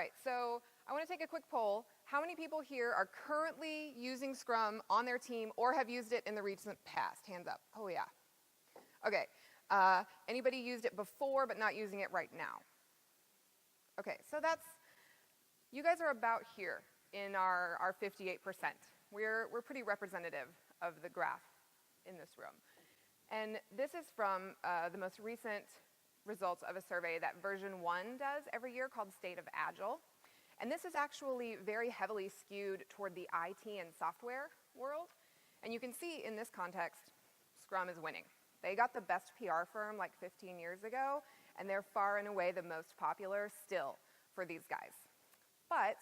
right, so I want to take a quick poll. How many people here are currently using Scrum on their team or have used it in the recent past? Hands up. Oh, yeah. Okay. Anybody used it before but not using it right now? Okay, so you guys are about here in our 58%. We're pretty representative of the graph in this room. And this is from the most recent results of a survey that version 1 does every year called State of Agile. And this is actually very heavily skewed toward the IT and software world. And you can see in this context, Scrum is winning. They got the best PR firm like 15 years ago, and they're far and away the most popular still for these guys. But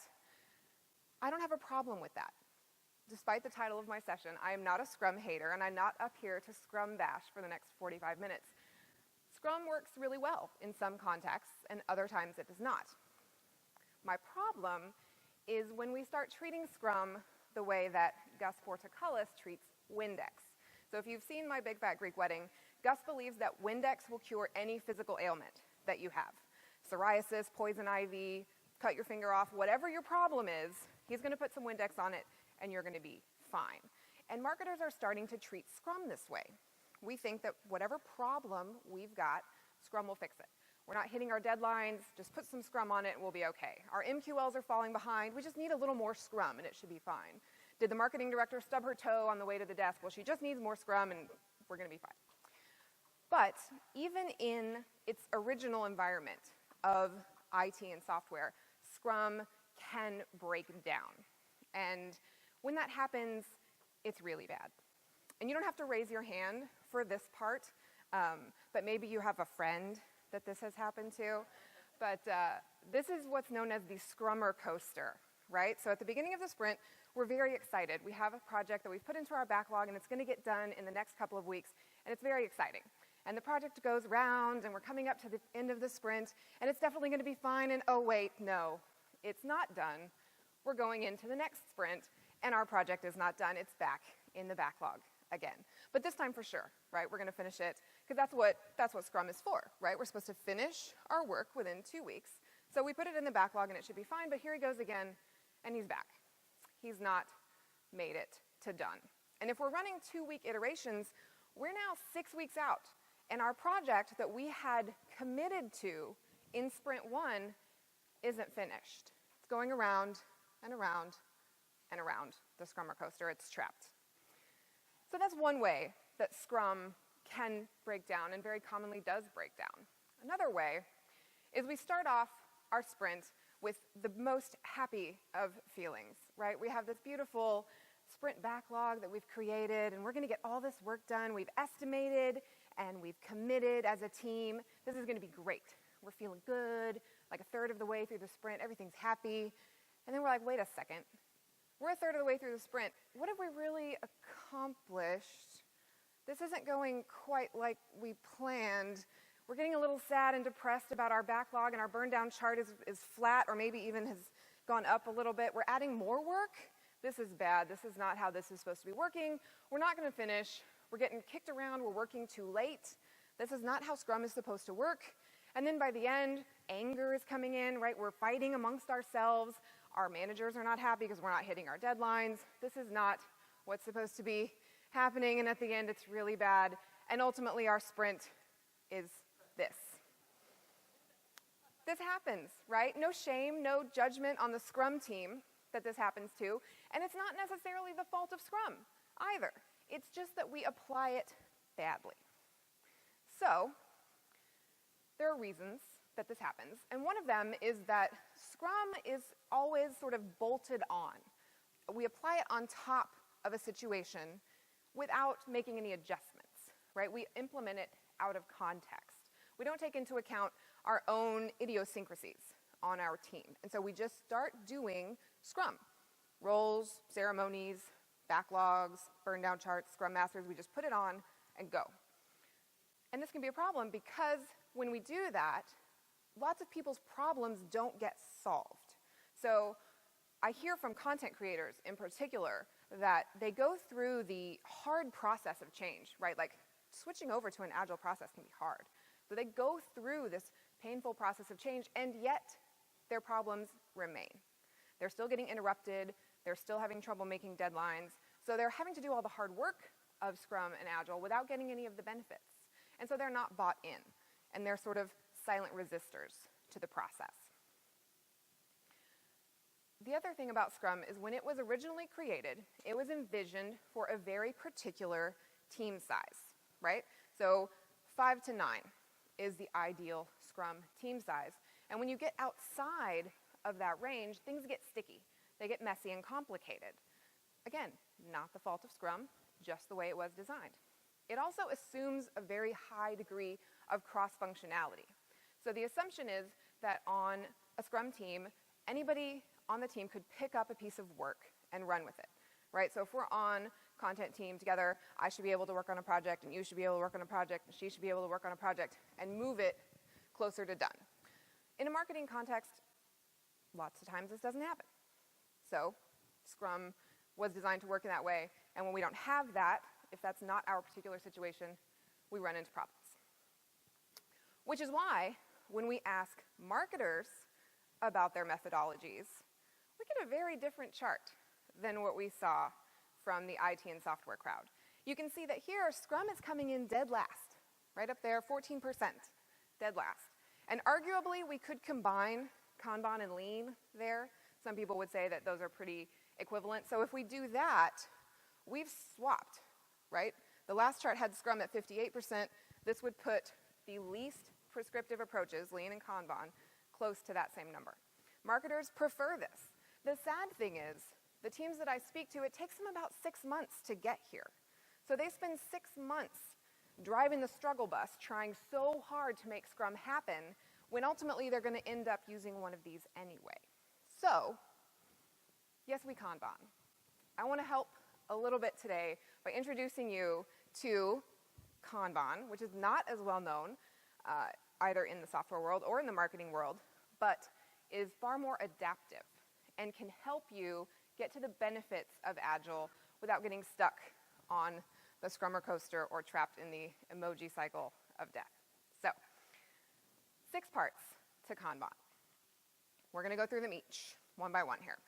I don't have a problem with that. Despite the title of my session, I am not a Scrum hater, and I'm not up here to Scrum bash for the next 45 minutes. Scrum works really well in some contexts, and other times it does not. My problem is when we start treating Scrum the way that Gus Portocullis treats Windex. So if you've seen My Big Fat Greek Wedding, Gus believes that Windex will cure any physical ailment that you have. Psoriasis, poison ivy, cut your finger off, whatever your problem is, he's going to put some Windex on it and you're going to be fine. And marketers are starting to treat Scrum this way. We think that whatever problem we've got, Scrum will fix it. We're not hitting our deadlines, just put some Scrum on it and we'll be okay. Our MQLs are falling behind, we just need a little more Scrum and it should be fine. Did the marketing director stub her toe on the way to the desk? Well, she just needs more Scrum and we're going to be fine. But even in its original environment of IT and software, Scrum can break down. And when that happens, it's really bad. And you don't have to raise your hand for this part, but maybe you have a friend that this has happened to. But this is what's known as the Scrummer coaster, right? So at the beginning of the sprint, we're very excited. We have a project that we've put into our backlog, and it's going to get done in the next couple of weeks, and it's very exciting. And the project goes round, and we're coming up to the end of the sprint, and it's definitely going to be fine, and oh wait, no, it's not done. We're going into the next sprint, and our project is not done. It's back in the backlog again. But this time for sure, right? We're going to finish it, because that's what Scrum is for, right? We're supposed to finish our work within 2 weeks. So we put it in the backlog, and it should be fine, but here he goes again, and he's back. He's not made it to done. And if we're running 2-week iterations, we're now 6 weeks out. And our project that we had committed to in sprint 1 isn't finished. It's going around and around and around the Scrummer coaster. It's trapped. So that's one way that Scrum can break down and very commonly does break down. Another way is we start off our sprint with the most happy of feelings, right? We have this beautiful sprint backlog that we've created, and we're going to get all this work done. We've estimated, and we've committed as a team. This is going to be great. We're feeling good, like a third of the way through the sprint. Everything's happy. And then we're like, wait a second. We're a third of the way through the sprint. What have we really accomplished? This isn't going quite like we planned. We're getting a little sad and depressed about our backlog, and our Burndown Chart is flat or maybe even has gone up a little bit. We're adding more work. This is bad. This is not how this is supposed to be working. We're not going to finish. We're getting kicked around. We're working too late. This is not how Scrum is supposed to work. And then by the end, anger is coming in, right? We're fighting amongst ourselves. Our managers are not happy because we're not hitting our deadlines. This is not what's supposed to be happening. And at the end, it's really bad. And ultimately, our sprint is this. This happens, right? No shame, no judgment on the Scrum team that this happens to. And it's not necessarily the fault of Scrum either. It's just that we apply it badly. So there are reasons that this happens. And one of them is that Scrum is always sort of bolted on. We apply it on top of a situation without making any adjustments, right? We implement it out of context. We don't take into account our own idiosyncrasies on our team. And so we just start doing Scrum. Roles, ceremonies, backlogs, Burndown Charts, Scrum Masters, we just put it on and go. And this can be a problem because when we do that, lots of people's problems don't get solved. So I hear from content creators in particular that they go through the hard process of change, right? Like switching over to an agile process can be hard. So they go through this painful process of change, and yet their problems remain. They're still getting interrupted, they're still having trouble making deadlines, so they're having to do all the hard work of Scrum and Agile without getting any of the benefits. And so they're not bought in, and they're sort of silent resistors to the process. The other thing about Scrum is when it was originally created, it was envisioned for a very particular team size, right? So 5 to 9 is the ideal Scrum team size. And when you get outside of that range, things get sticky. They get messy and complicated. Again, not the fault of Scrum, just the way it was designed. It also assumes a very high degree of cross-functionality. So the assumption is that on a Scrum team, anybody on the team could pick up a piece of work and run with it, right? So if we're on content team together, I should be able to work on a project, and you should be able to work on a project, and she should be able to work on a project, and move it closer to done. In a marketing context, lots of times this doesn't happen. So Scrum was designed to work in that way, and when we don't have that, if that's not our particular situation, we run into problems. Which is why when we ask marketers about their methodologies, we get a very different chart than what we saw from the IT and software crowd. You can see that here, Scrum is coming in dead last, right up there, 14%, dead last. And arguably, we could combine Kanban and Lean there. Some people would say that those are pretty equivalent. So if we do that, we've swapped, right? The last chart had Scrum at 58%. This would put the least prescriptive approaches, Lean and Kanban, close to that same number. Marketers prefer this. The sad thing is, the teams that I speak to, it takes them about 6 months to get here. So they spend 6 months driving the struggle bus, trying so hard to make Scrum happen, when ultimately they're going to end up using one of these anyway. So, yes, we Kanban. I want to help a little bit today by introducing you to Kanban, which is not as well known either in the software world or in the marketing world, but is far more adaptive and can help you get to the benefits of Agile without getting stuck on the Scrummer coaster or trapped in the emoji cycle of death. So, 6 parts to Kanban. We're going to go through them each, one by one here.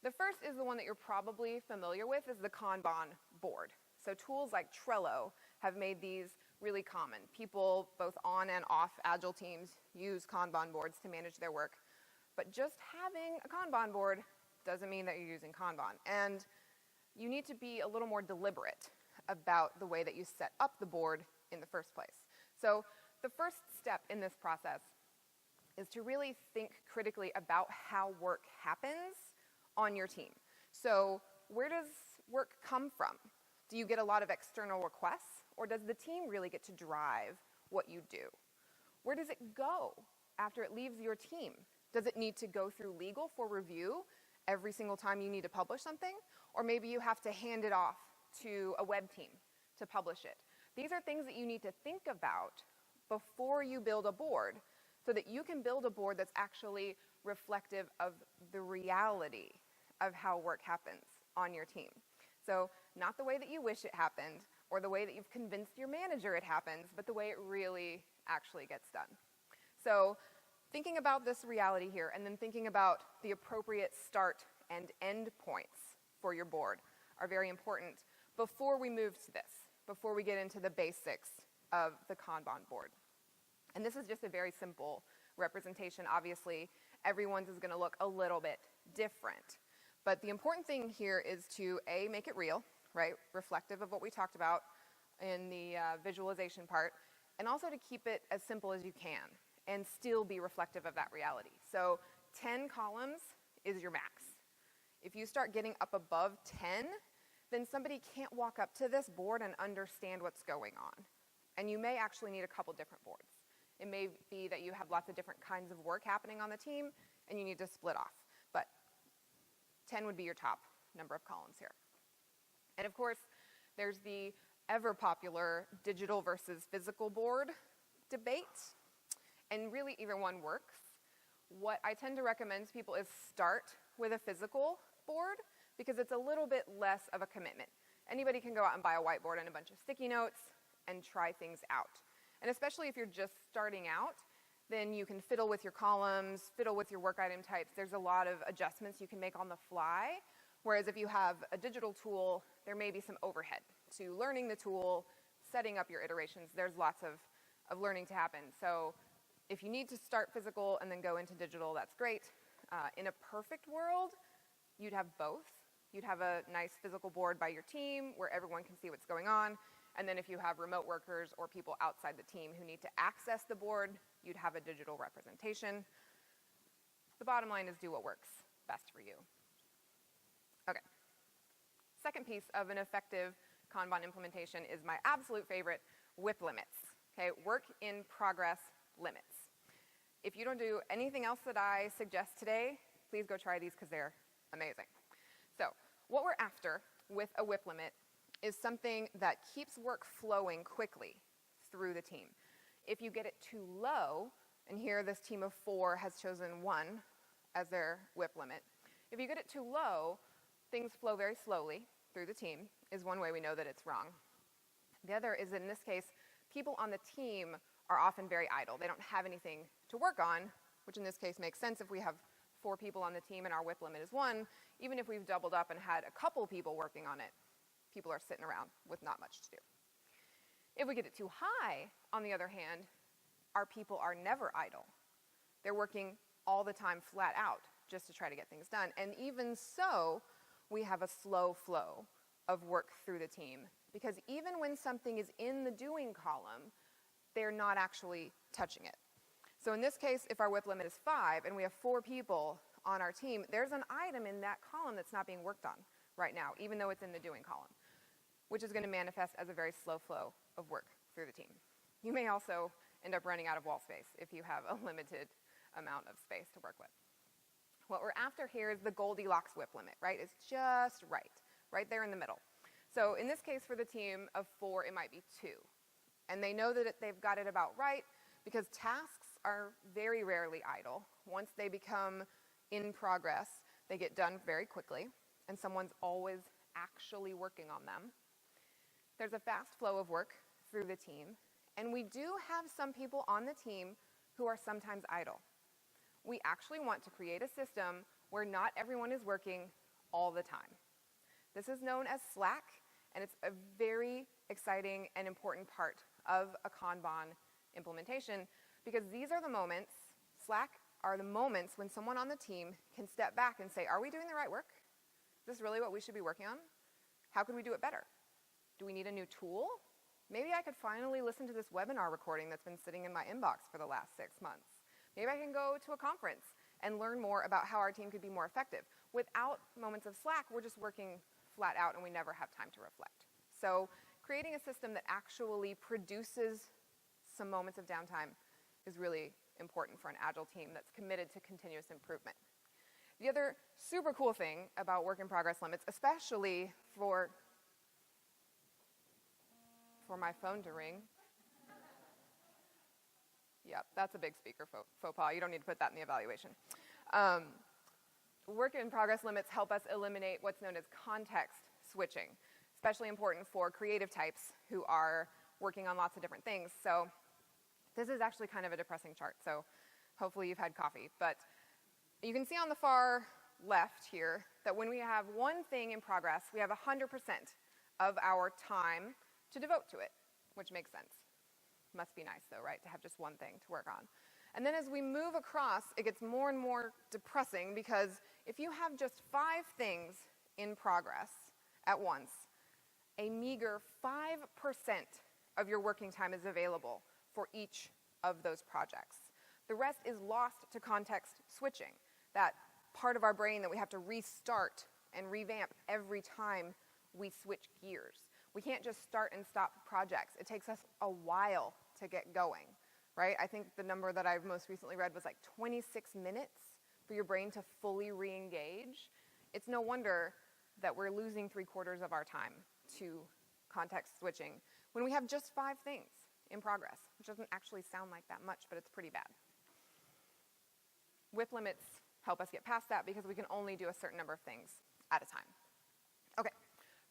The first is the one that you're probably familiar with, is the Kanban board. So tools like Trello have made these really common. People, both on and off Agile teams, use Kanban boards to manage their work. But just having a Kanban board doesn't mean that you're using Kanban. And you need to be a little more deliberate about the way that you set up the board in the first place. So the first step in this process is to really think critically about how work happens on your team. So where does work come from? Do you get a lot of external requests, or does the team really get to drive what you do? Where does it go after it leaves your team? Does it need to go through legal for review every single time you need to publish something? Or maybe you have to hand it off to a web team to publish it. These are things that you need to think about before you build a board, so that you can build a board that's actually reflective of the reality of how work happens on your team. So not the way that you wish it happened, or the way that you've convinced your manager it happens, but the way it really actually gets done. So thinking about this reality here, and then thinking about the appropriate start and end points for your board are very important before we move to this, before we get into the basics of the Kanban board. And this is just a very simple representation. Obviously, everyone's is going to look a little bit different. But the important thing here is to, A, make it real, right? Reflective of what we talked about in the visualization part, and also to keep it as simple as you can and still be reflective of that reality. So 10 columns is your max. If you start getting up above 10, then somebody can't walk up to this board and understand what's going on. And you may actually need a couple different boards. It may be that you have lots of different kinds of work happening on the team, and you need to split off. But 10 would be your top number of columns here. And of course, there's the ever popular digital versus physical board debate. And really, either one works. What I tend to recommend to people is start with a physical board, because it's a little bit less of a commitment. Anybody can go out and buy a whiteboard and a bunch of sticky notes and try things out. And especially if you're just starting out, then you can fiddle with your columns, fiddle with your work item types. There's a lot of adjustments you can make on the fly. Whereas if you have a digital tool, there may be some overhead to learning the tool, setting up your iterations. There's lots of learning to happen. So if you need to start physical and then go into digital, that's great. In a perfect world, you'd have both. You'd have a nice physical board by your team where everyone can see what's going on. And then if you have remote workers or people outside the team who need to access the board, you'd have a digital representation. The bottom line is do what works best for you. Okay. Second piece of an effective Kanban implementation is my absolute favorite, WIP limits. Okay, work in progress limits. If you don't do anything else that I suggest today, please go try these because they're amazing. So what we're after with a WIP limit is something that keeps work flowing quickly through the team. If you get it too low, and here this team of 4 has chosen 1 as their WIP limit. If you get it too low, things flow very slowly through the team, is one way we know that it's wrong. The other is, in this case, people on the team are often very idle. They don't have anything to work on, which in this case makes sense if we have 4 people on the team and our WIP limit is 1. Even if we've doubled up and had a couple people working on it, people are sitting around with not much to do. If we get it too high, on the other hand, our people are never idle. They're working all the time flat out just to try to get things done. And even so, we have a slow flow of work through the team, because even when something is in the doing column, they're not actually touching it. So in this case, if our WIP limit is 5 and we have 4 people on our team, there's an item in that column that's not being worked on right now, even though it's in the doing column, which is going to manifest as a very slow flow of work through the team. You may also end up running out of wall space if you have a limited amount of space to work with. What we're after here is the Goldilocks WIP limit, right? It's just right there in the middle. So in this case, for the team of 4, it might be 2. And they know that they've got it about right because tasks are very rarely idle. Once they become in progress, they get done very quickly, and someone's always actually working on them. There's a fast flow of work through the team, and we do have some people on the team who are sometimes idle. We actually want to create a system where not everyone is working all the time. This is known as Slack, and it's a very exciting and important part of a Kanban implementation, because these are the moments, Slack are the moments when someone on the team can step back and say, are we doing the right work? Is this really what we should be working on? How could we do it better? Do we need a new tool? Maybe I could finally listen to this webinar recording that's been sitting in my inbox for the last 6 months. Maybe I can go to a conference and learn more about how our team could be more effective. Without moments of Slack, we're just working flat out and we never have time to reflect. So creating a system that actually produces some moments of downtime is really important for an Agile team that's committed to continuous improvement. The other super cool thing about work in progress limits, especially for my phone to ring. Yep, that's a big speaker faux pas. You don't need to put that in the evaluation. Work in progress limits help us eliminate what's known as context switching, especially important for creative types who are working on lots of different things. So this is actually kind of a depressing chart, so hopefully you've had coffee. But you can see on the far left here that when we have one thing in progress, we have 100% of our time to devote to it, which makes sense. Must be nice though, right, to have just one thing to work on. And then as we move across, it gets more and more depressing, because if you have just 5 things in progress at once, a meager 5% of your working time is available for each of those projects. The rest is lost to context switching, that part of our brain that we have to restart and revamp every time we switch gears. We can't just start and stop projects. It takes us a while to get going, right? I think the number that I've most recently read was like 26 minutes for your brain to fully re-engage. It's no wonder that we're losing 3/4 of our time to context switching when we have just 5 things in progress, which doesn't actually sound like that much, but it's pretty bad. WIP limits help us get past that because we can only do a certain number of things at a time. Okay,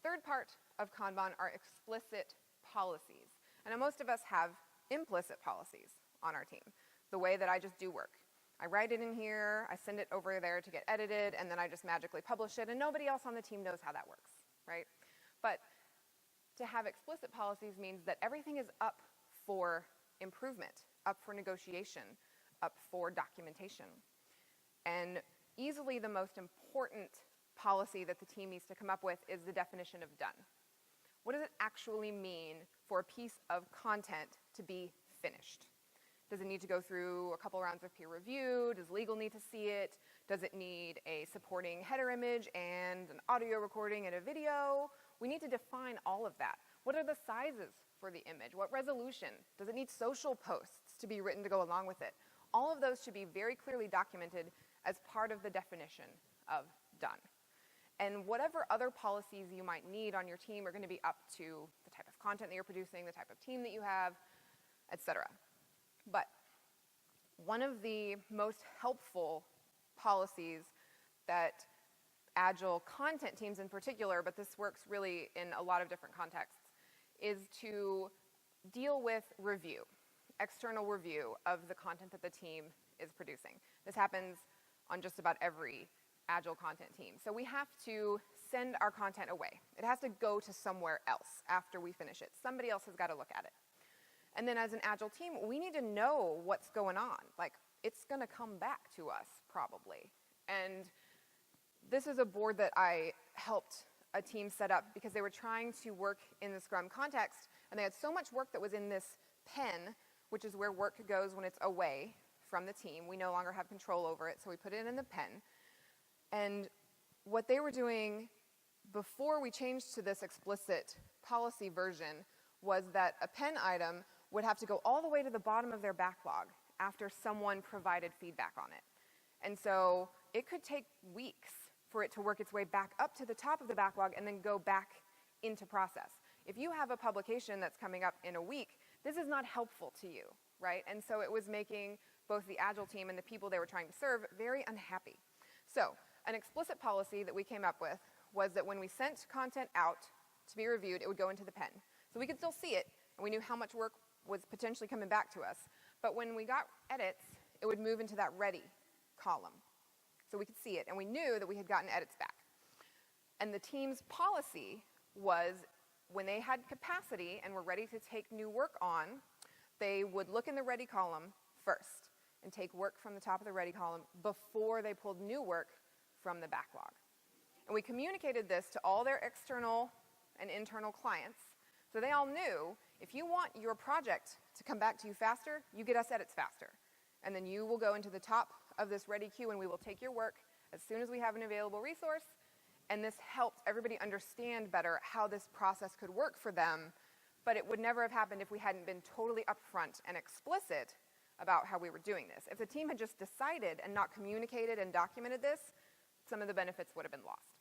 third part of Kanban are explicit policies. And most of us have implicit policies on our team. the way that I just do work. I write it in here, I send it over there to get edited, and then I just magically publish it, and nobody else on the team knows how that works, right? But to have explicit policies means that everything is up for improvement, up for negotiation, up for documentation. And easily the most important policy that the team needs to come up with is the definition of done. What does it actually mean for a piece of content to be finished? Does it need to go through a couple rounds of peer review? Does legal need to see it? Does it need a supporting header image and an audio recording and a video? We need to define all of that. What are the sizes for the image? What resolution? Does it need social posts to be written to go along with it? All of those should be very clearly documented as part of the definition of done. And whatever other policies you might need on your team are going to be up to the type of content that you're producing, the type of team that you have, etc. But one of the most helpful policies that Agile content teams in particular, but this works really in a lot of different contexts, is to deal with review, external review of the content that the team is producing. This happens on just about every Agile content team. So we have to send our content away. It has to go to somewhere else after we finish it. Somebody else has got to look at it. And then as an Agile team, we need to know what's going on. Like, it's going to come back to us, probably. And this is a board that I helped a team set up because they were trying to work in the Scrum context, and they had so much work that was in this pen, which is where work goes when it's away from the team. We no longer have control over it, so we put it in the pen. And what they were doing before we changed to this explicit policy version was that a pen item would have to go all the way to the bottom of their backlog after someone provided feedback on it. And so it could take weeks for it to work its way back up to the top of the backlog and then go back into process. If you have a publication that's coming up in a week, this is not helpful to you, right? And so it was making both the Agile team and the people they were trying to serve very unhappy. So an explicit policy that we came up with was that when we sent content out to be reviewed, it would go into the pen. So we could still see it, and we knew how much work was potentially coming back to us. But when we got edits, it would move into that ready column. So we could see it, and we knew that we had gotten edits back. And the team's policy was when they had capacity and were ready to take new work on, they would look in the ready column first and take work from the top of the ready column before they pulled new work from the backlog. And we communicated this to all their external and internal clients, so they all knew if you want your project to come back to you faster, you get us edits faster. And then you will go into the top of this ready queue and we will take your work as soon as we have an available resource. And this helped everybody understand better how this process could work for them, but it would never have happened if we hadn't been totally upfront and explicit about how we were doing this. If the team had just decided and not communicated and documented this, some of the benefits would have been lost.